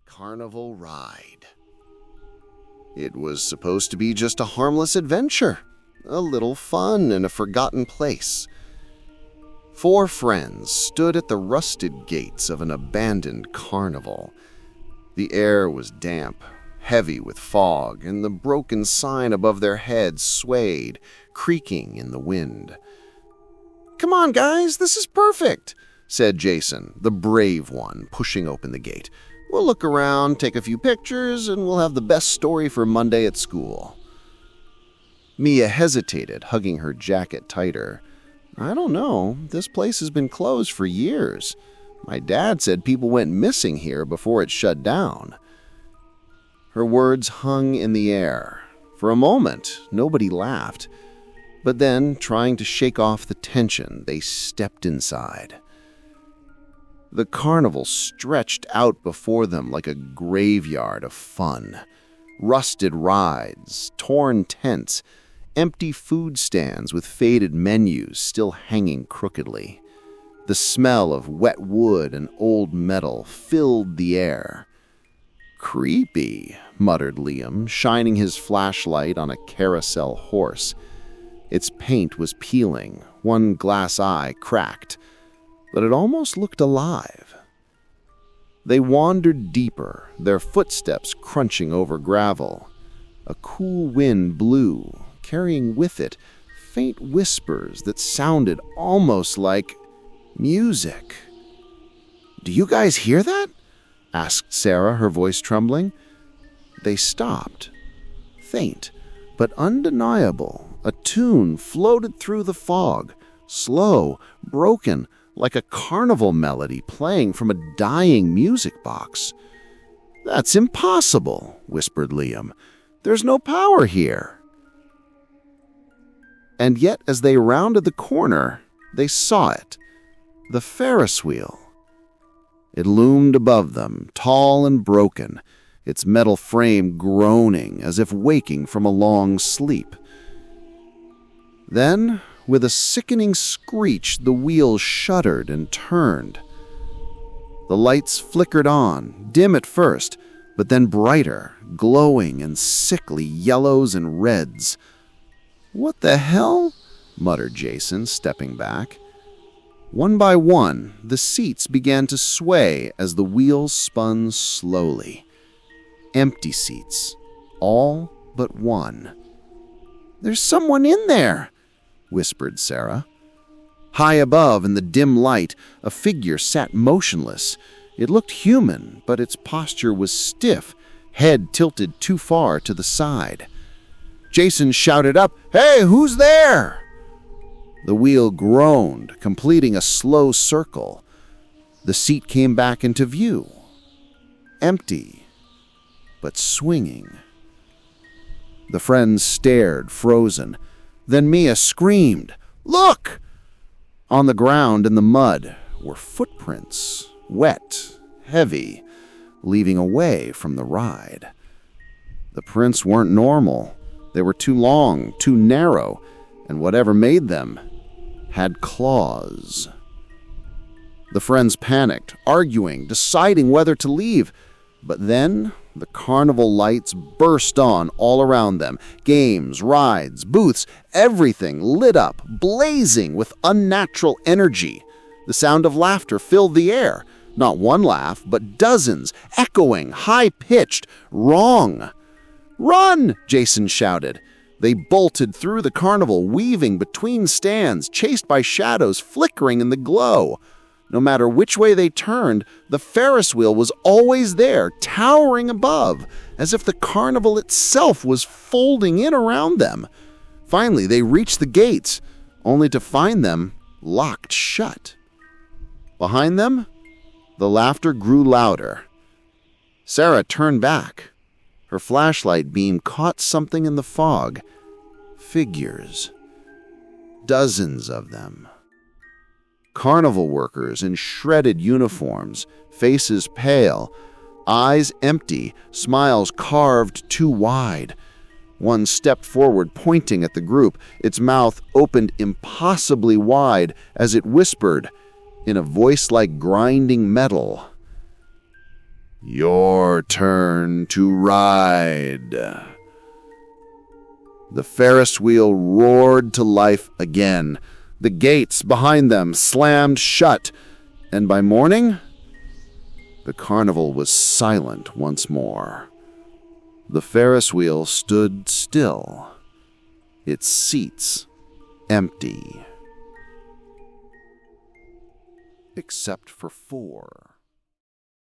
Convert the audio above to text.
Carnival Ride. It was supposed to be just a harmless adventure, a little fun in a forgotten place. 4 friends stood at the rusted gates of an abandoned carnival. The air was damp, heavy with fog, and the broken sign above their heads swayed, creaking in the wind. "Come on, guys, this is perfect," said Jason, the brave one, pushing open the gate. "We'll look around, take a few pictures, and we'll have the best story for Monday at school." Mia hesitated, hugging her jacket tighter. "I don't know. This place has been closed for years. My dad said people went missing here before it shut down." Her words hung in the air. For a moment, nobody laughed. But then, trying to shake off the tension, they stepped inside. The carnival stretched out before them like a graveyard of fun. Rusted rides, torn tents, empty food stands with faded menus still hanging crookedly. The smell of wet wood and old metal filled the air. "Creepy," muttered Liam, shining his flashlight on a carousel horse. Its paint was peeling, one glass eye cracked, but it almost looked alive. They wandered deeper, their footsteps crunching over gravel. A cool wind blew, carrying with it faint whispers that sounded almost like music. "Do you guys hear that?" asked Sarah, her voice trembling. They stopped. Faint, but undeniable, a tune floated through the fog, slow, broken, like a carnival melody playing from a dying music box. "That's impossible," whispered Liam. "There's no power here." And yet, as they rounded the corner, they saw it. The Ferris wheel. It loomed above them, tall and broken, its metal frame groaning as if waking from a long sleep. Then, with a sickening screech, the wheel shuddered and turned. The lights flickered on, dim at first, but then brighter, glowing in sickly yellows and reds. "What the hell?" muttered Jason, stepping back. One by one, the seats began to sway as the wheel spun slowly. Empty seats, all but one. "There's someone in there," whispered Sarah. High above, in the dim light, a figure sat motionless. It looked human, but its posture was stiff, head tilted too far to the side. Jason shouted up, "Hey, who's there?" The wheel groaned, completing a slow circle. The seat came back into view. Empty, but swinging. The friends stared, frozen. Then Mia screamed, "Look!" On the ground in the mud were footprints, wet, heavy, leading away from the ride. The prints weren't normal. They were too long, too narrow, and whatever made them had claws. The friends panicked, arguing, deciding whether to leave. But then the carnival lights burst on all around them. Games, rides, booths, everything lit up, blazing with unnatural energy. The sound of laughter filled the air. Not one laugh, but dozens, echoing, high-pitched, wrong. "Run!" Jason shouted. They bolted through the carnival, weaving between stands, chased by shadows flickering in the glow. No matter which way they turned, the Ferris wheel was always there, towering above, as if the carnival itself was folding in around them. Finally, they reached the gates, only to find them locked shut. Behind them, the laughter grew louder. Sarah turned back. Her flashlight beam caught something in the fog. Figures. Dozens of them. Carnival workers in shredded uniforms, faces pale, eyes empty, smiles carved too wide. One stepped forward, pointing at the group, its mouth opened impossibly wide as it whispered, in a voice like grinding metal, Your turn to ride. The Ferris wheel roared to life again. The gates behind them slammed shut, and by morning, the carnival was silent once more. The Ferris wheel stood still, its seats empty. Except for 4.